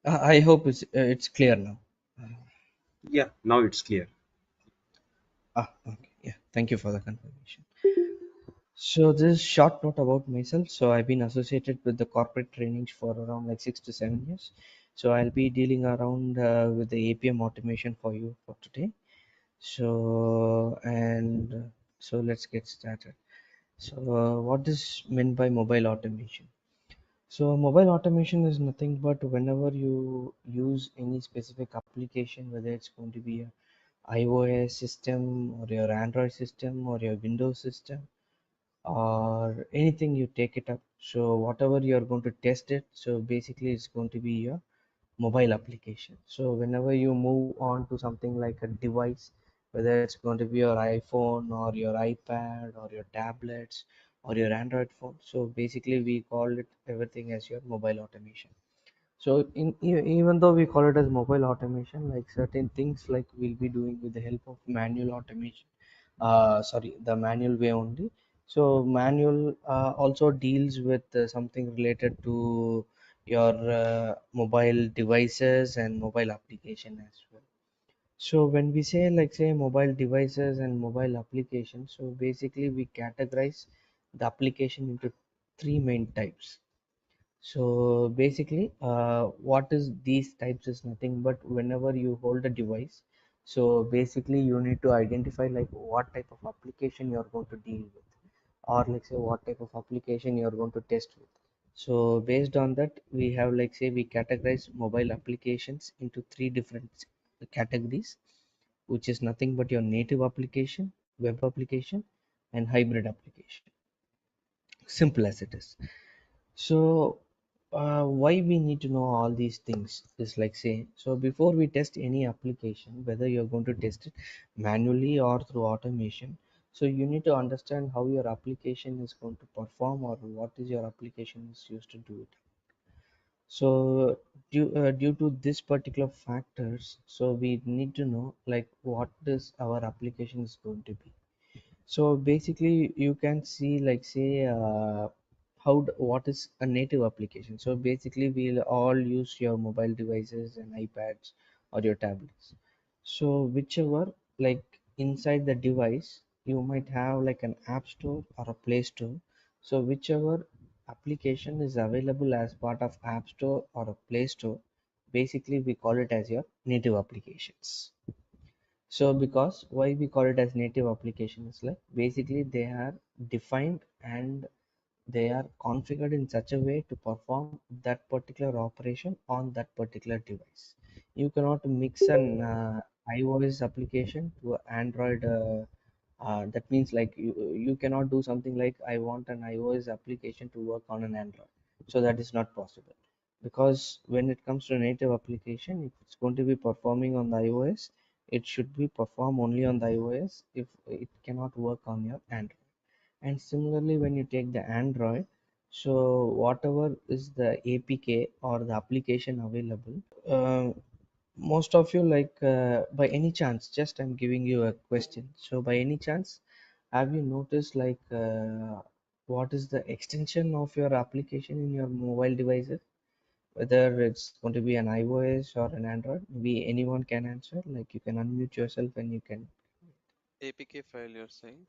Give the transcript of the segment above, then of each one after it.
I hope it's clear now. Yeah, now it's clear. Okay. Yeah. Thank you for the confirmation. So this is short note about myself. So I've been associated with the corporate trainings for around like 6 to 7 years. So I'll be dealing around with the APM automation for you for today. So let's get started. So what is meant by mobile automation? So mobile automation is nothing but whenever you use any specific application, whether it's going to be a iOS system or your Android system or your Windows system or anything, you take it up. So whatever you're going to test it, so basically it's going to be your mobile application. So whenever you move on to something like a device, whether it's going to be your iPhone or your iPad or your tablets or your Android phone, so basically we call it everything as your mobile automation. So even though we call it as mobile automation, like certain things like we'll be doing with the help of manual automation, sorry, the manual way only. So manual also deals with something related to your mobile devices and mobile application as well. So when we say like say mobile devices and mobile applications, so basically we categorize the application into three main types. So basically, what is these types is nothing but whenever you hold a device. So basically, you need to identify like what type of application you're going to deal with, or like say what type of application you're going to test with. So based on that, we have like say we categorize mobile applications into three different categories, which is nothing but your native application, web application, and hybrid application. Simple as it is. So, why we need to know all these things is like say, so before we test any application, whether you're going to test it manually or through automation, so you need to understand how your application is going to perform or what is your application is used to do it. So, due to this particular factors, so we need to know like what is our application is going to be. So basically, you can see like say what is a native application. So basically, we'll all use your mobile devices and iPads or your tablets. So whichever like inside the device, you might have like an app store or a play store. So whichever application is available as part of app store or a play store, basically we call it as your native applications. So because why we call it as native applications, like basically they are defined and they are configured in such a way to perform that particular operation on that particular device. You cannot mix an iOS application to Android. That means like you cannot do something like I want an iOS application to work on an Android. So that is not possible because when it comes to a native application, if it's going to be performing on the iOS, it should be perform only on the iOS if it cannot work on your Android. And similarly, when you take the Android, so whatever is the APK or the application available, most of you like by any chance, just I'm giving you a question. So by any chance, have you noticed like what is the extension of your application in your mobile devices? Whether it's going to be an iOS or an Android, maybe anyone can answer. Like you can unmute yourself and you can. APK file you're saying?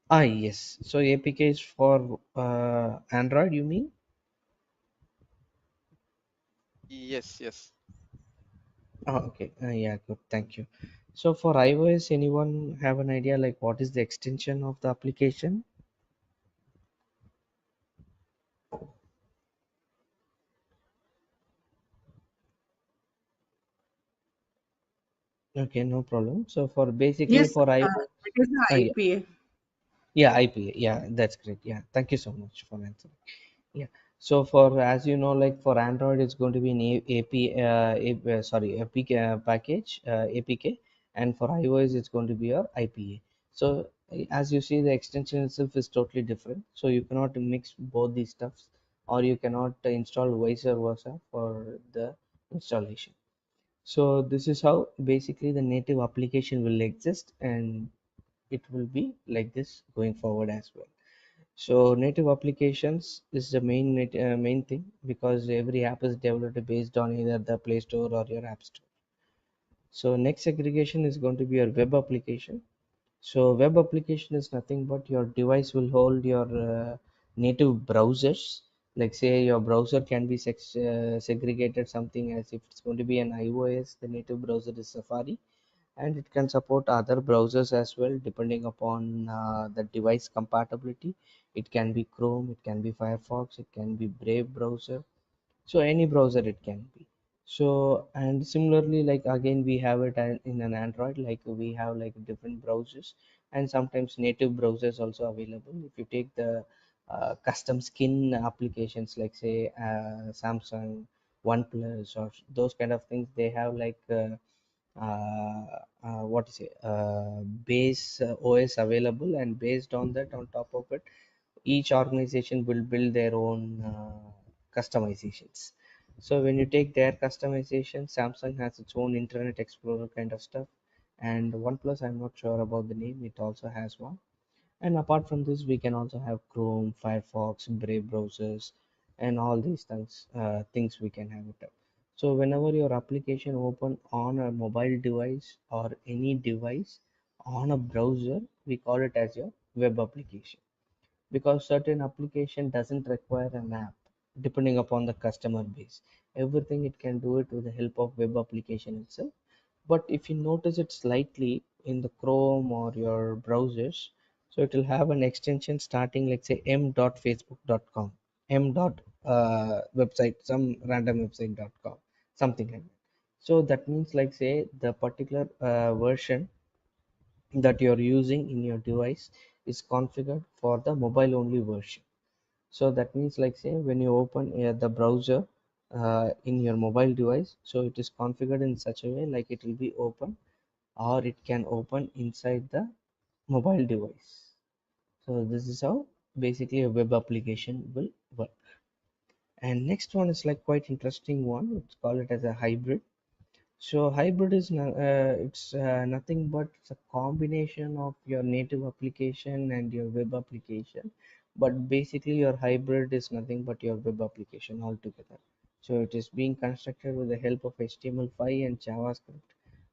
Yes. So APK is for Android, you mean? Yes, yes. Okay. Yeah, good. Thank you. So for iOS, anyone have an idea like what is the extension of the application? Okay, no problem. So for basically Yes, for iOS, it is the yeah, IPA. yeah, IPA. Yeah, that's great. Yeah, thank you so much for answering. Yeah. So for as you know, like for Android, it's going to be an sorry, APK package, APK, and for iOS, it's going to be your IPA. So as you see, the extension itself is totally different. So you cannot mix both these stuffs, or you cannot install vice versa for the installation. So this is how basically the native application will exist, and it will be like this going forward as well. So native applications is the main thing, because every app is developed based on either the Play Store or your App Store. So next segregation is going to be your web application. So web application is nothing but your device will hold your native browsers. Like say your browser can be segregated something as if it's going to be an iOS, the native browser is Safari, and it can support other browsers as well depending upon the device compatibility. It can be Chrome, it can be Firefox, it can be Brave browser, so any browser it can be. So and similarly, like again we have it in an Android, like we have like different browsers, and sometimes native browsers also available. If you take the custom skin applications, like say Samsung, OnePlus, or those kind of things, they have like what is it base OS available, and based on that, on top of it, each organization will build their own customizations. So when you take their customization, Samsung has its own Internet Explorer kind of stuff, and OnePlus, I'm not sure about the name, it also has one. And apart from this, we can also have Chrome, Firefox, Brave browsers, and all these things we can have it up. So whenever your application open on a mobile device or any device on a browser, we call it as your web application, because certain application doesn't require an app depending upon the customer base. Everything it can do it with the help of web application itself. But if you notice it slightly in the Chrome or your browsers, so it will have an extension starting like say m.facebook.com, m. Website, some random website.com, something like that. So that means like say the particular version that you're using in your device is configured for the mobile only version. So that means like say when you open the browser in your mobile device, so it is configured in such a way like it will be open, or it can open inside the mobile device. So this is how basically a web application will work. And next one is like quite interesting one, let's call it as a hybrid. So hybrid is it's nothing but it's a combination of your native application and your web application. But basically, your hybrid is nothing but your web application altogether. So it is being constructed with the help of HTML5 and JavaScript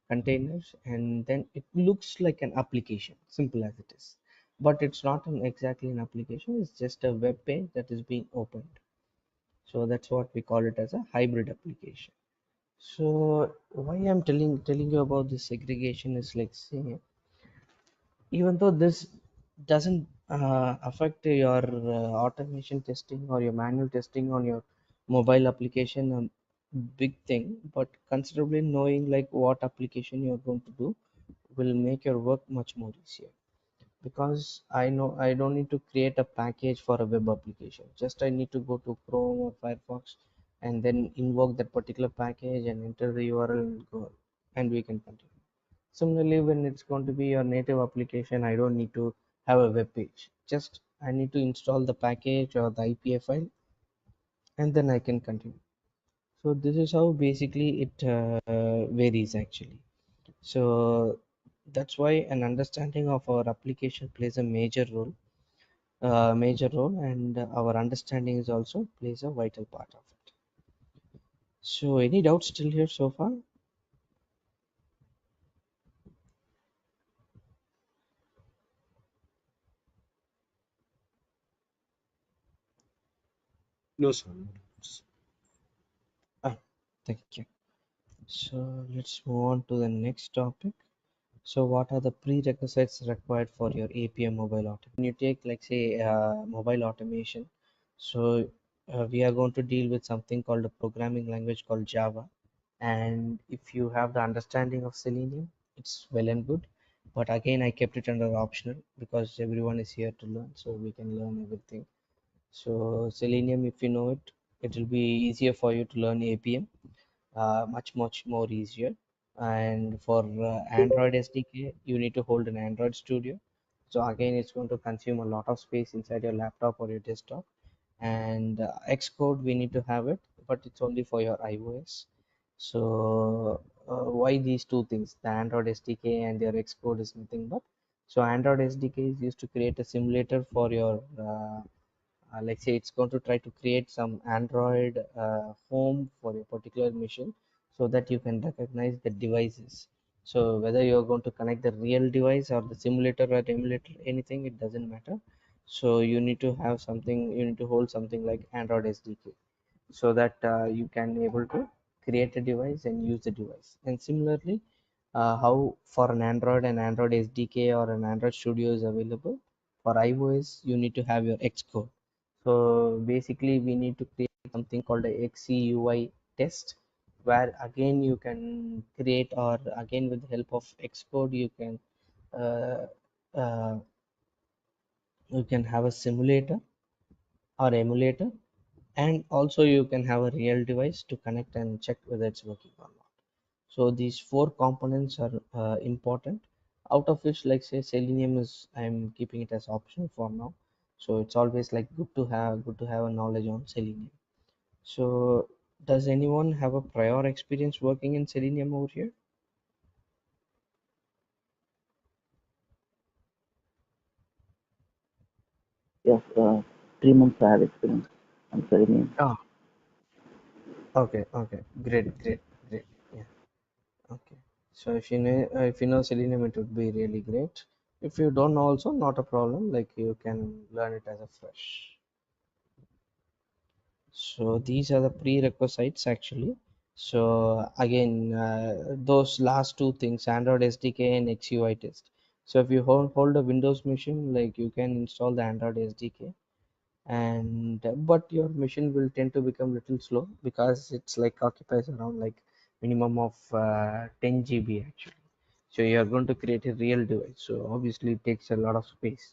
containers, and then it looks like an application, simple as it is. But it's not exactly an application. It's just a web page that is being opened. So that's what we call it as a hybrid application. So why I'm telling you about this segregation is like say, even though this doesn't affect your automation testing or your manual testing on your mobile application, big thing, but considerably knowing like what application you're going to do will make your work much more easier, because I know I don't need to create a package for a web application. Just I need to go to Chrome or Firefox and then invoke that particular package and enter the URL and go, and we can continue. Similarly, when it's going to be your native application, I don't need to have a web page. Just I need to install the package or the IPA file, and then I can continue. So this is how basically it varies actually. So that's why an understanding of our application plays a major role, and our understanding is also plays a vital part of it. So any doubts still here so far? No, sir. Ah, thank you. So let's move on to the next topic. So what are the prerequisites required for your APM mobile automation? When you take like say mobile automation, so we are going to deal with something called a programming language called Java. And if you have the understanding of Selenium, it's well and good. But again, I kept it under optional because everyone is here to learn, so we can learn everything. So Selenium, if you know it, it will be easier for you to learn APM, much more easier. And for Android SDK, you need to hold an Android Studio. So again, it's going to consume a lot of space inside your laptop or your desktop. And Xcode, we need to have it, but it's only for your iOS. So why these two things, the Android SDK and your Xcode is nothing but, so Android SDK is used to create a simulator for your let's say it's going to try to create some Android home for a particular machine so that you can recognize the devices. So whether you're going to connect the real device or the simulator or emulator, anything, it doesn't matter. So you need to have something, you need to hold something like Android SDK so that you can able to create a device and use the device. And similarly, how for an Android SDK or an Android Studio is available, for iOS you need to have your Xcode. So basically we need to create something called a XCUI test, where again you can create, or again with the help of Xcode uh, uh, you can have a simulator or emulator, and also you can have a real device to connect and check whether it's working or not. So these four components are important, out of which, like say, Selenium is, I'm keeping it as optional for now. So it's always like good to have a knowledge on Selenium. So does anyone have a prior experience working in Selenium over here? Yes, 3 months I have experience on Selenium. Ah, okay, great, yeah. Okay, so if you know Selenium, it would be really great. If you don't know, also not a problem. Like you can learn it as a fresh. So these are the prerequisites actually. So again, those last two things, Android SDK and XUI test. So if you hold a Windows machine, like you can install the Android SDK, and but your machine will tend to become little slow because it's like occupies around like minimum of 10 GB actually. So you are going to create a real device, so obviously it takes a lot of space.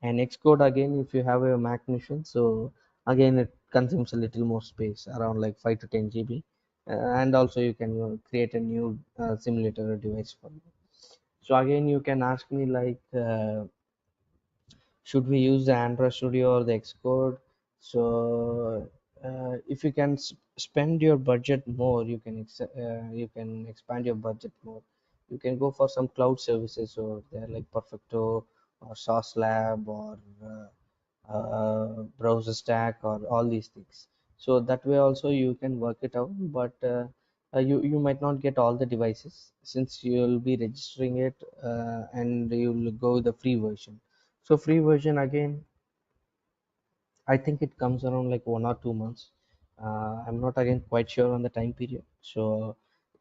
And Xcode, again, if you have a Mac machine, so again it consumes a little more space, around like 5 to 10 GB. And also you can create a new simulator device for you. So again you can ask me like should we use the Android Studio or the Xcode? So if you can spend your budget more, you can expand your budget more. You can go for some cloud services, or they're like Perfecto or Sauce Lab or browser stack or all these things. So that way also you can work it out, but you might not get all the devices since you'll be registering it, and you'll go with the free version. So free version again, I think it comes around like 1 or 2 months. I'm not again quite sure on the time period. So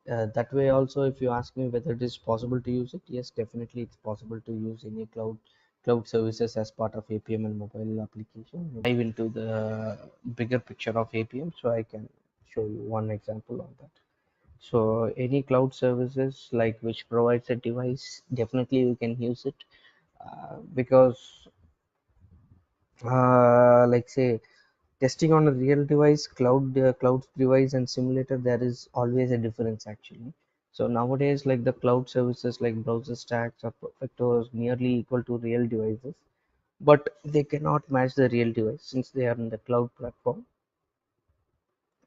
that way also, if you ask me whether it is possible to use it, yes, definitely it's possible to use any cloud services as part of APM and mobile application. Dive into the bigger picture of APM, so I can show you one example on that. So any cloud services like which provides a device, definitely you can use it, because like say testing on a real device, cloud device and simulator, there is always a difference actually. So nowadays, like the cloud services like browser stacks or perfectos nearly equal to real devices, but they cannot match the real device since they are in the cloud platform.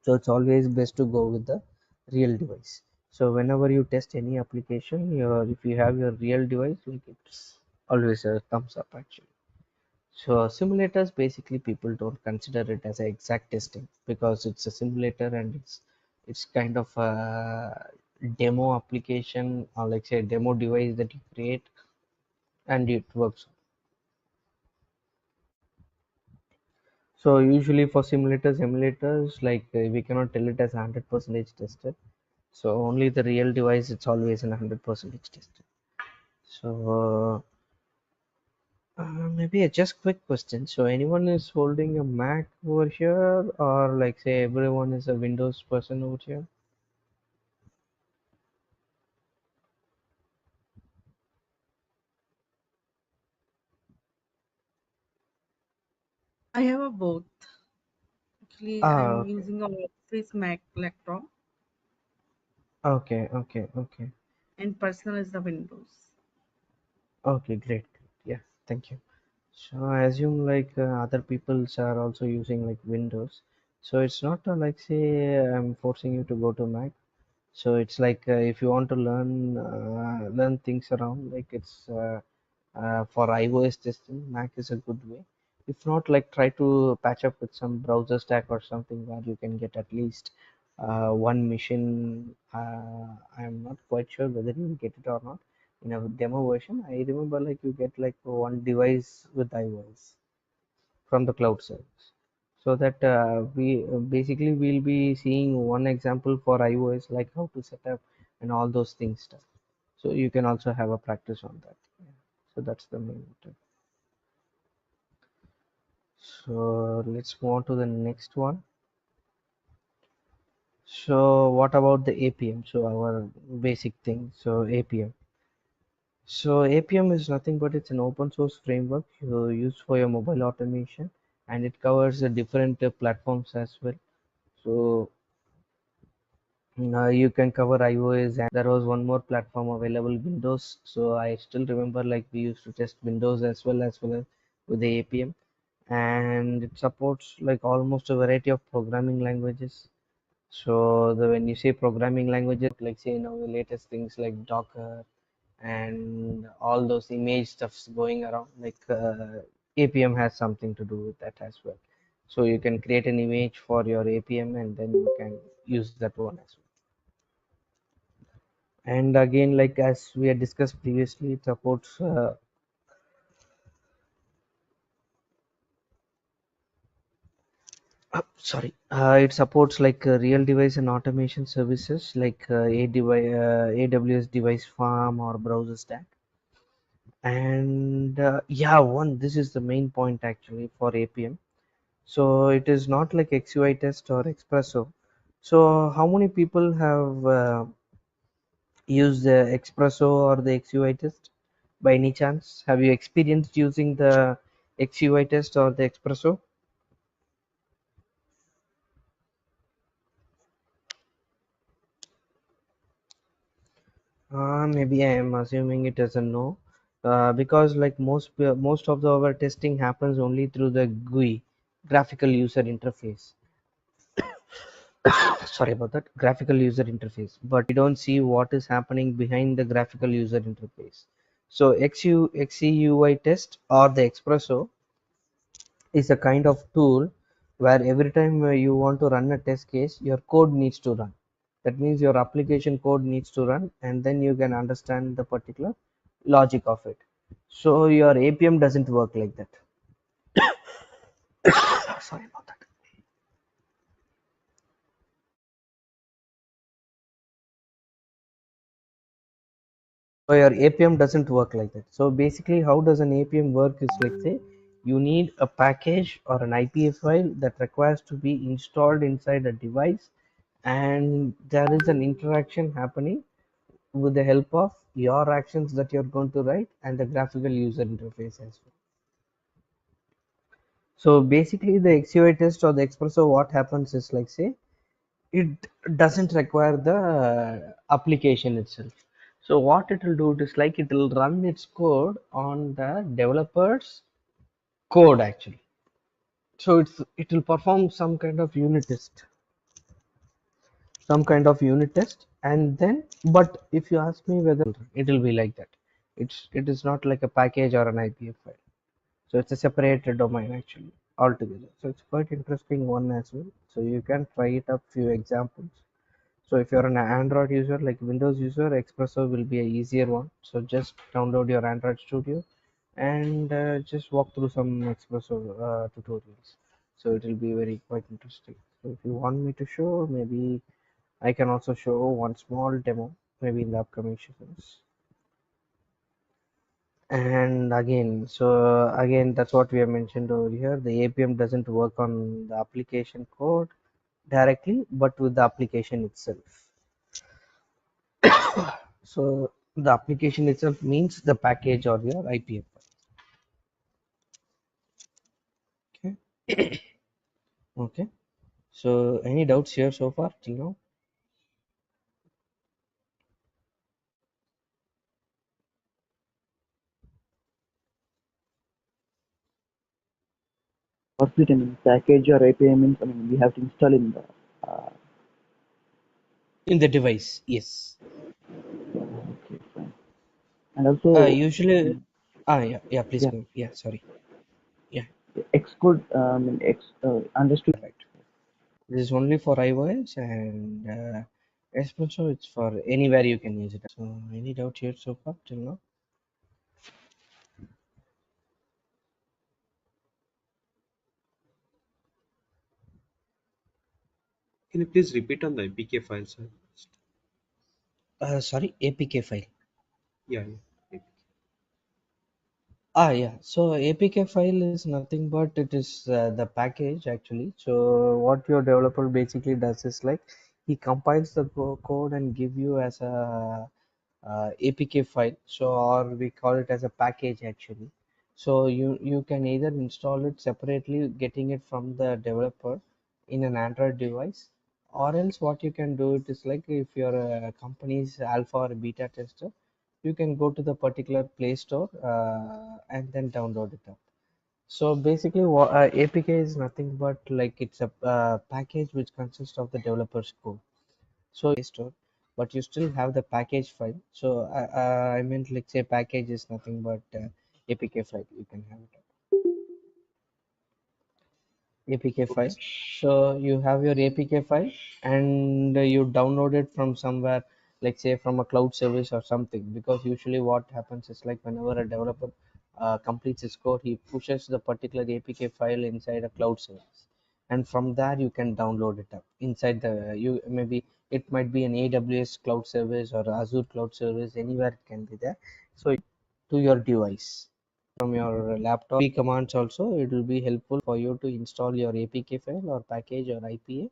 So it's always best to go with the real device. So whenever you test any application, if you have your real device, like it's always a thumbs up actually. So simulators, basically people don't consider it as a exact testing because it's a simulator, and it's kind of a demo application, or like say a demo device that you create and it works. So usually for emulators, like we cannot tell it as 100% tested. So only the real device, it's always in 100% tested. So maybe a just quick question. So anyone is holding a Mac over here, or like say everyone is a Windows person over here? I have a both. Actually, Ah, I'm using a Office Mac laptop okay, and personal is the Windows. okay, great. Yeah, thank you. So I assume like other peoples are also using like Windows. So it's not like say I'm forcing you to go to Mac. So it's like if you want to learn things around, like it's for iOS testing, Mac is a good way. If not, like try to patch up with some browser stack or something where you can get at least one machine. I'm not quite sure whether you will get it or not. In a demo version, I remember like you get like one device with iOS from the cloud service. So that we basically we'll be seeing one example for iOS, like how to set up and all those things stuff. So you can also have a practice on that. Yeah. So that's the main tip. So let's move on to the next one. So what about the APM? So our basic thing. So APM. So APM is nothing but it's an open source framework you use for your mobile automation, and it covers the different platforms as well. So you can cover iOS, and there was one more platform available, Windows. So I still remember like we used to test Windows as well as with the APM, and it supports like almost a variety of programming languages. So when you say programming languages, like say now the latest things like Docker and all those image stuffs going around, like APM has something to do with that as well. So you can create an image for your APM and then you can use that one as well. And again, like as we had discussed previously, it supports it supports like real device and automation services like AWS device farm or browser stack. And yeah, one this is the main point actually for APM. So it is not like XUI test or Espresso. So how many people have used the Espresso or the XUI test by any chance? Have you experienced using the XUI test or the Espresso? Maybe I am assuming it as a no, because like most of our testing happens only through the GUI, graphical user interface. Sorry about that, graphical user interface. But we don't see what is happening behind the graphical user interface. So XUI test or the Espresso is a kind of tool where every time you want to run a test case, your code needs to run. That means your application code needs to run, and then you can understand the particular logic of it. So your APM doesn't work like that. Sorry about that. So your APM doesn't work like that. So basically, how does an APM work is like say you need a package or an IPA file that requires to be installed inside a device, and there is an interaction happening with the help of your actions that you're going to write and the graphical user interface as well. So basically the XUI test or the Espresso, what happens is like say it doesn't require the application itself. So what it will do is like it will run its code on the developer's code actually. So it will perform some kind of unit test and then, but if you ask me whether it will be like that, it is not like a package or an IPA file. So it's a separate domain actually altogether. So it's quite interesting one as well. So you can try it up few examples. So if you're an Android user, like Windows user, Espresso will be a easier one. So just download your Android Studio and just walk through some Espresso tutorials. So it will be very quite interesting. So if you want me to show, maybe I can also show one small demo, maybe in the upcoming sessions. And again, so again, that's what we have mentioned over here. The APM doesn't work on the application code directly, but with the application itself. So the application itself means the package or your IPM. Okay. Okay. So any doubts here so far till now? Or split, I mean, package or API means, I mean, we have to install in the in the device. Yes. Okay, fine. And also, Usually, yeah, yeah. Please yeah, go. Yeah, sorry. Yeah, Xcode, understood. right. This is only for iOS and Espresso. It's for anywhere you can use it. So, any doubt here so far till now? Can you please repeat on the APK file, sir? Sorry, APK file. Yeah, yeah. Yeah. So APK file is nothing but it is the package actually. So what your developer basically does is like he compiles the code and give you as a APK file. So or we call it as a package actually. So you can either install it separately, getting it from the developer in an Android device, or else what you can do it is like if your company's alpha or beta tester, you can go to the particular Play Store and then download it up. So basically, APK is nothing but like it's a package which consists of the developer's code. So Play Store, but you still have the package file. So I meant like say package is nothing but APK file. You can have it. APK Okay, file. So you have your APK file and you download it from somewhere, like say from a cloud service or something. Because usually what happens is like whenever a developer completes his code, he pushes the particular APK file inside a cloud service, and from there you can download it up inside the you maybe it might be an AWS cloud service or Azure cloud service, anywhere it can be there. So to your device from your laptop commands also it will be helpful for you to install your APK file or package or IPA.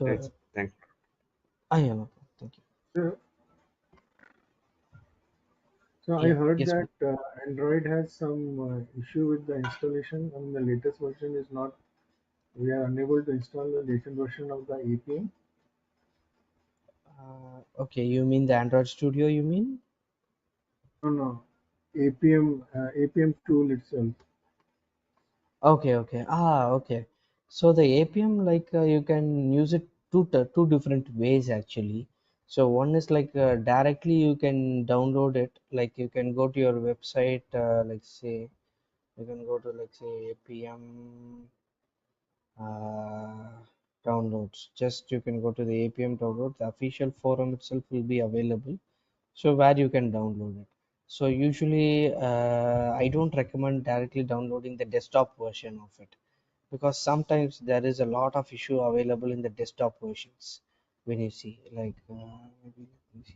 thanks. So Thanks. I am thank you. So, so I Yeah, heard yes, that Android has some issue with the installation, and the latest version is not. We are unable to install the latest version of the APM. okay, you mean the Android Studio, you mean? No, no, APM tool itself. Okay, okay. So the APM like you can use it two different ways actually. So one is like directly you can download it, like you can go to your website, like say you can go to like say APM uh, downloads. Just you can go to the APM download. The official forum itself will be available. So where you can download it. So usually I don't recommend directly downloading the desktop version of it because sometimes there is a lot of issue available in the desktop versions when you see like maybe let me see.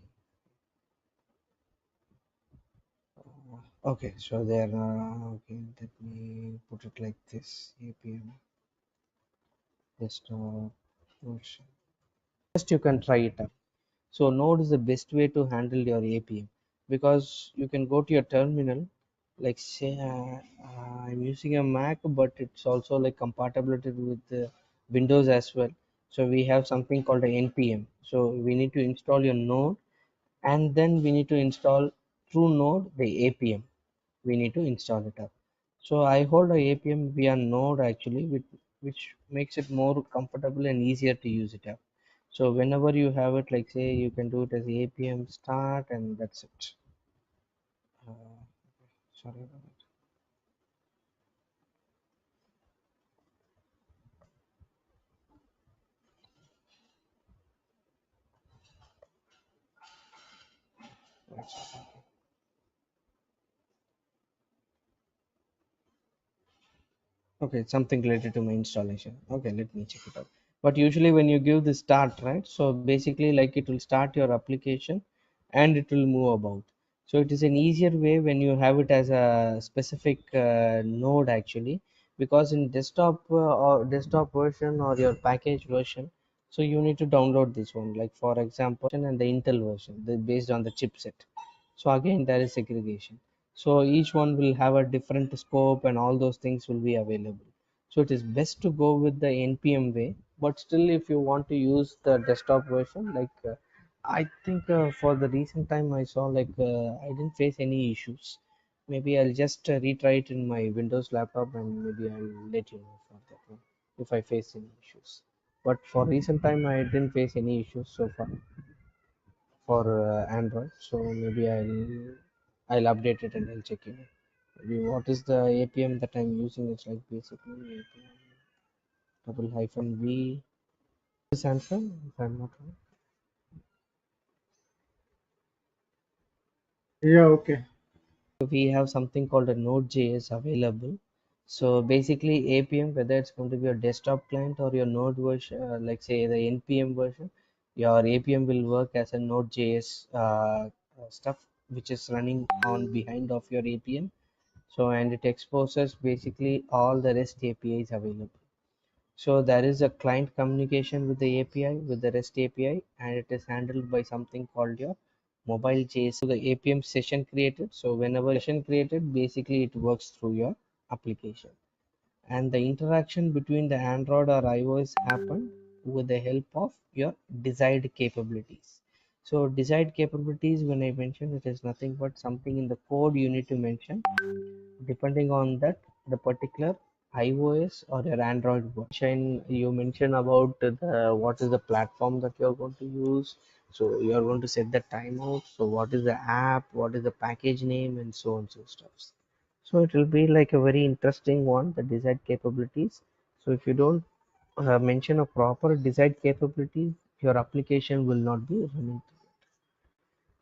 Okay, so there okay, let me put it like this APM desktop version. Just you can try it out. So Node is the best way to handle your APM because you can go to your terminal, like say I'm using a Mac, but it's also like compatibility with the Windows as well. So we have something called a NPM. So we need to install your Node, and then we need to install through Node the APM. We need to install it up. So I hold a APM via Node actually, which makes it more comfortable and easier to use it up. So whenever you have it, like say you can do it as APM start and that's it. Uh, sorry about that. Okay, something related to my installation. Okay, let me check it out. But usually when you give the start, right? So basically like it will start your application and it will move about. So it is an easier way when you have it as a specific node actually, because in desktop or desktop version or your package version, so you need to download this one, like for example, and the Intel version, based on the chipset. So again, there is segregation. So each one will have a different scope and all those things will be available. So it is best to go with the NPM way, but still if you want to use the desktop version, like I think for the recent time I saw like I didn't face any issues. Maybe I'll just retry it in my Windows laptop and maybe I'll let you know for that one if I face any issues. but for recent time I didn't face any issues so far for Android. So maybe I'll update it and I'll check it. Maybe what is the APM that I'm using? It's like basically APM double hyphen V. This answer, if I'm not wrong. Yeah, okay. We have something called a Node.js available. So basically APM, whether it's going to be your desktop client or your Node version, like say the NPM version, your APM will work as a Node.js stuff which is running on behind of your APM. So and it exposes basically all the REST APIs available. So there is a client communication with the API, with the REST API, and it is handled by something called your mobile JSON. The APM session created. So whenever session created, basically it works through your application. And the interaction between the Android or iOS happen with the help of your desired capabilities. So desired capabilities, when I mention it, is nothing but something in the code you need to mention depending on that the particular iOS or your Android version. You mention about the what is the platform that you're going to use. So you're going to set the timeout. So what is the app, what is the package name, and so on so stuff. So it will be like a very interesting one, the desired capabilities. So if you don't mention a proper desired capability, your application will not be running.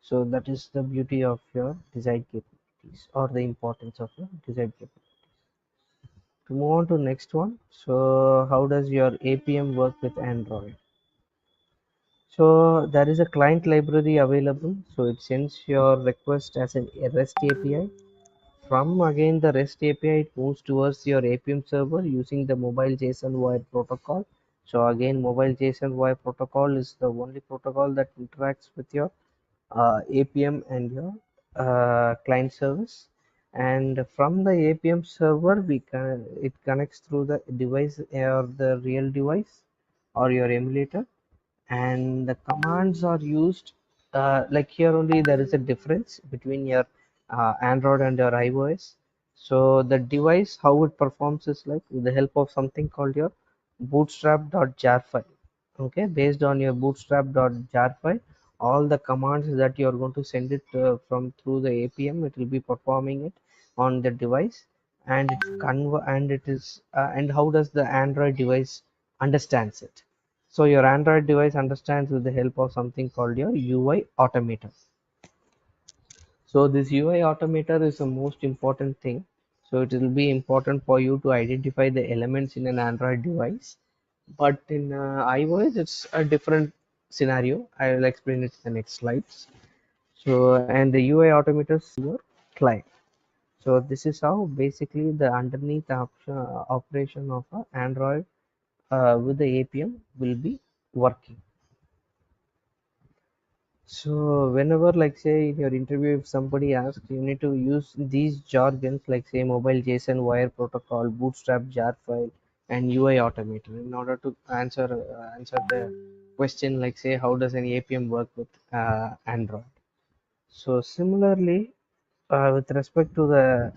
So that is the beauty of your desired capabilities or the importance of your desired capabilities. To move on to next one, so how does your APM work with Android? So there is a client library available, so it sends your request as a REST API. From again the REST API, it moves towards your APM server using the mobile JSON wire protocol. So again, mobile JSON wire protocol is the only protocol that interacts with your APM and your client service. And from the APM server, it connects through the device or the real device or your emulator, and the commands are used like here only there is a difference between your Android and your iOS. So the device how it performs is like with the help of something called your bootstrap.jar file. Okay, based on your bootstrap.jar file, all the commands that you are going to send it from through the APM, it will be performing it on the device. And it is and how does the Android device understands it? So your Android device understands with the help of something called your UI automator. So this UI automator is the most important thing. So it will be important for you to identify the elements in an Android device. But in iOS, it's a different scenario. I will explain it in the next slides. So and the UI automator is your client. So this is how basically the underneath operation of a Android with the APM will be working. So whenever like say in your interview if somebody asks you need to use these jargons like say mobile JSON wire protocol, bootstrap jar file, and UI automator in order to answer the question like say how does an APM work with Android. So similarly with respect to the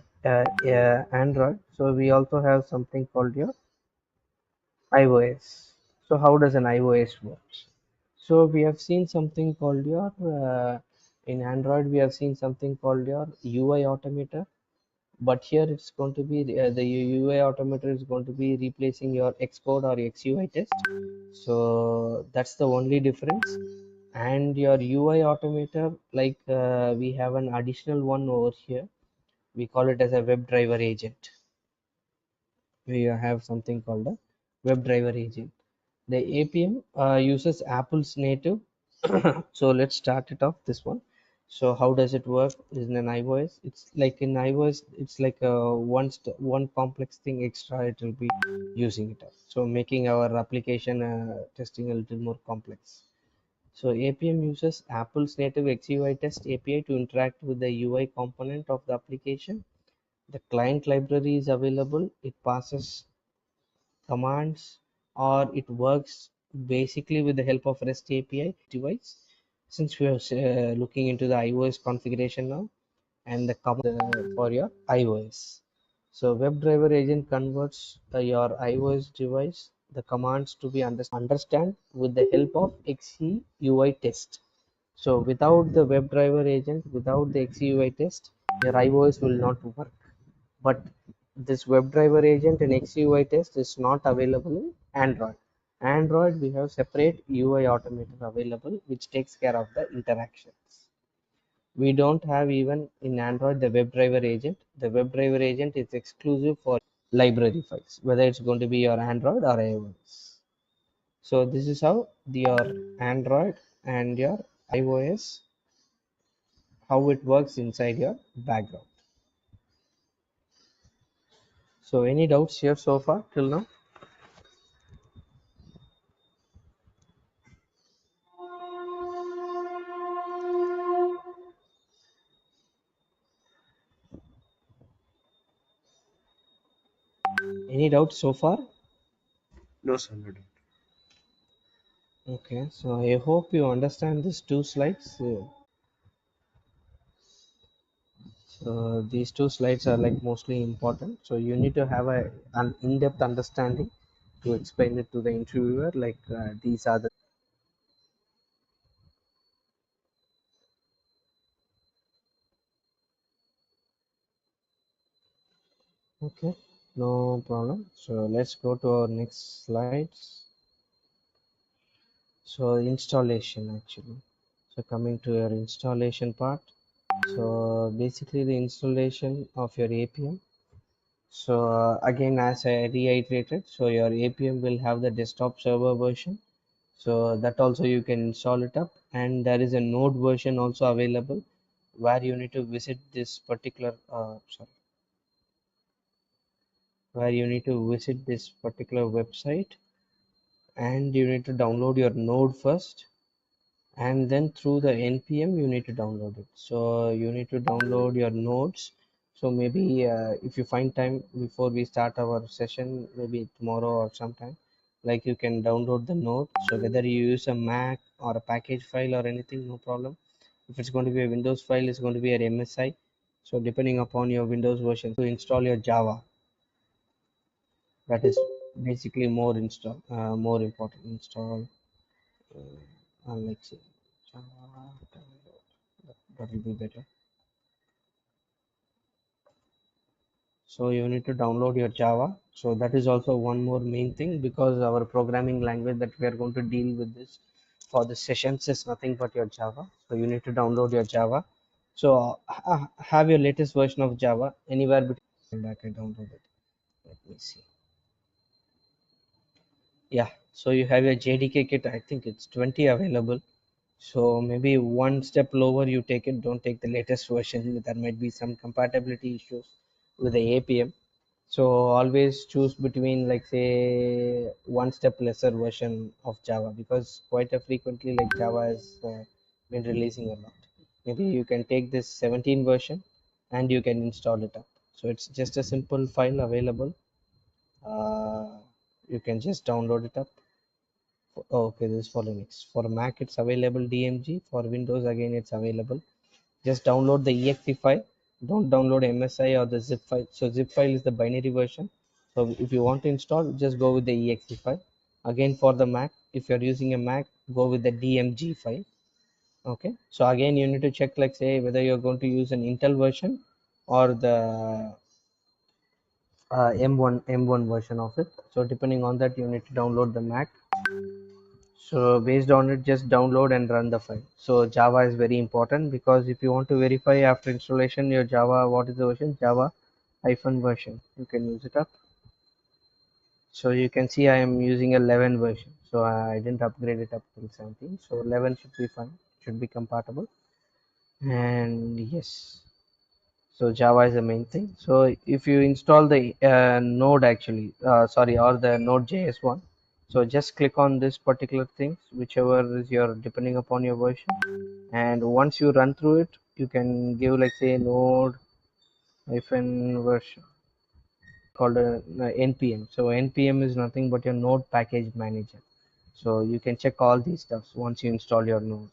Android, so we also have something called your iOS. So how does an iOS work? So we have seen something called your in Android we have seen something called your UI automator, but here it's going to be the UI automator is going to be replacing your Xcode or XUI test. So that's the only difference. And your UI automator, like we have an additional one over here. We call it as a WebDriver agent. We have something called a WebDriver agent. The APM uses Apple's native. So let's start it off this one. So how does it work in an iOS? It's like in iOS, it's like a one complex thing extra it will be using it. So making our application testing a little more complex. So APM uses Apple's native XUI test API to interact with the UI component of the application. The client library is available. It passes commands or it works basically with the help of REST API device. Since we are looking into the iOS configuration now and the command for your iOS. So WebDriver agent converts your iOS device the commands to be understand with the help of XUI test. So without the WebDriver agent, without the XUI test, your iOS will not work. But this WebDriver agent and XUI test is not available in Android. Android, we have separate UI automator available, which takes care of the interactions. We don't have even in Android the WebDriver agent. The WebDriver agent is exclusive for library files, whether it's going to be your Android or iOS. So this is how your Android and your iOS, how it works inside your background. So any doubts here so far till now? Any doubts so far? No, sir, no doubt. Okay, so I hope you understand these two slides. So these two slides are like mostly important. So you need to have an in-depth understanding to explain it to the interviewer. Like these are the. Okay, no problem. So let's go to our next slides. So installation actually. So coming to your installation part. So basically the installation of your APM. So again, as I reiterated, so your APM will have the desktop server version. So that also you can install it up, and there is a node version also available where you need to visit this particular website, and you need to download your node first, and then through the npm you need to download it. So you need to download your nodes. So maybe if you find time before we start our session, maybe tomorrow or sometime, like you can download the node. So whether you use a Mac or a package file or anything, no problem. If it's going to be a Windows file, it's going to be an MSI. So depending upon your Windows version, to install your Java, that is basically more important. Install let's see, Java download. That will be better. So you need to download your Java. So that is also one more main thing, because our programming language that we are going to deal with this for the sessions is nothing but your Java. So you need to download your Java. So have your latest version of Java anywhere between back. I downloaded. Let me see. Yeah. So you have your JDK kit. I think it's 20 available. So maybe one step lower you take it. Don't take the latest version. There might be some compatibility issues with the APM. So always choose between, like, say, one step lesser version of Java, because quite a frequently like Java has been releasing a lot. Maybe you can take this 17 version and you can install it up. So it's just a simple file available. Uh, you can just download it up. Oh, okay, this is for Linux. For Mac, it's available DMG. For Windows, again, it's available. Just download the exe file. Don't download MSI or the zip file. So zip file is the binary version. So if you want to install, just go with the exe file. Again, for the Mac, if you're using a Mac, go with the DMG file. Okay. So again, you need to check, like, say, whether you're going to use an Intel version or the M1 version of it. So depending on that, you need to download the Mac. So based on it, just download and run the file. So Java is very important, because if you want to verify after installation your Java, what is the version? Java hyphen version. You can use it up. So you can see I am using a 11 version. So I didn't upgrade it up till 17. So 11 should be fine. Should be compatible. And yes. So Java is the main thing. So if you install the node actually, sorry, or the node.js one, so just click on this particular things, whichever is your, depending upon your version. And once you run through it, you can give, like, say, node hyphen version called npm. So npm is nothing but your node package manager. So you can check all these stuffs once you install your node.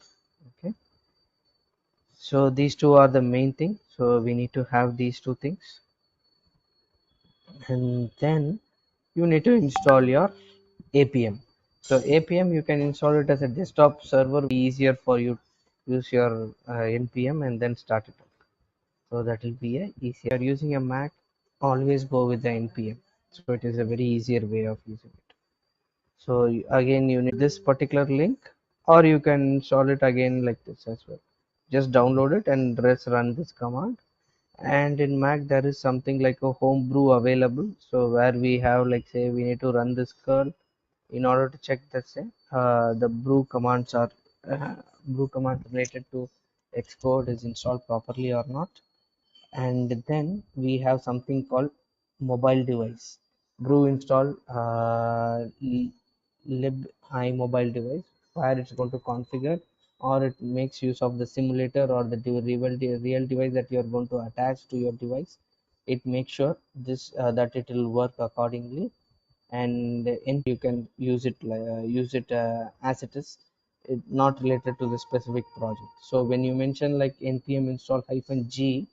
Okay. So these two are the main thing. So we need to have these two things. And then you need to install your APM. So APM, you can install it as a desktop server, be easier for you to use your npm and then start it up. So that will be a easier. If you are using a Mac, always go with the npm. So it is a very easier way of using it. So again, you need this particular link, or you can install it again like this as well. Just download it and let's run this command. And in Mac, there is something like a homebrew available. So where we have, like, say, we need to run this curl in order to check that, say, the brew commands are brew command related to Xcode is installed properly or not. And then we have something called mobile device. Brew install lib mobile device, where it's going to configure, or it makes use of the simulator or the real device that you are going to attach to your device. It makes sure this that it will work accordingly, and you can use it as it is, not related to the specific project. So when you mention like npm install -g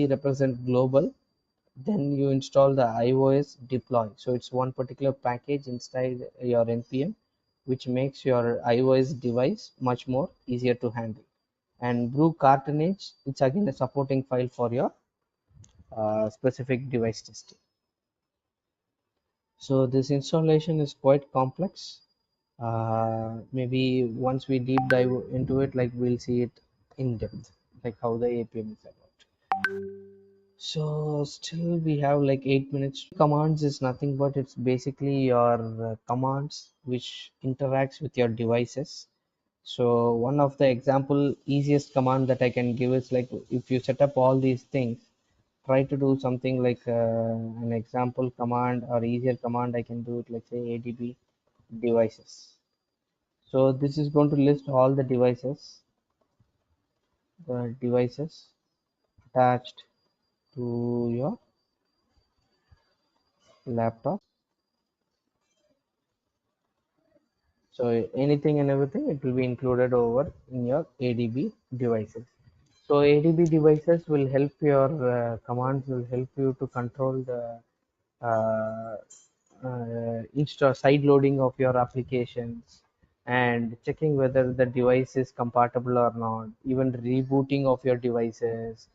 represent global, then you install the iOS deploy. So it's one particular package inside your npm which makes your iOS device much more easier to handle. And brew cartonnage, it's again a supporting file for your specific device testing. So this installation is quite complex. Maybe once we deep dive into it, like we'll see it in depth, like how the APM is about. So still we have like 8 minutes. Commands is nothing but it's basically your commands which interacts with your devices. So one of the example easiest command that I can give is like if you set up all these things, try to do something like an example command or easier command. I can do it like say adb devices. So this is going to list all the devices attached to your laptop. So anything and everything, it will be included over in your ADB devices. So ADB devices will help your commands will help you to control the side loading of your applications and checking whether the device is compatible or not, even rebooting of your devices,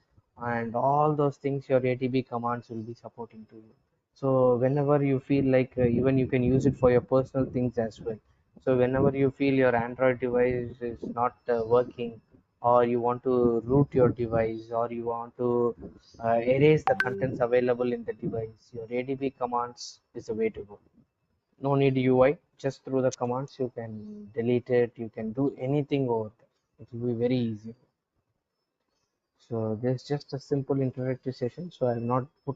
and all those things your ATB commands will be supporting to you. So whenever you feel like even you can use it for your personal things as well. So whenever you feel your Android device is not working, or you want to root your device, or you want to erase the contents available in the device, your ADB commands is the way to go. No need UI, just through the commands you can delete it, you can do anything over there. It will be very easy. So there's just a simple introductory session, so I have not put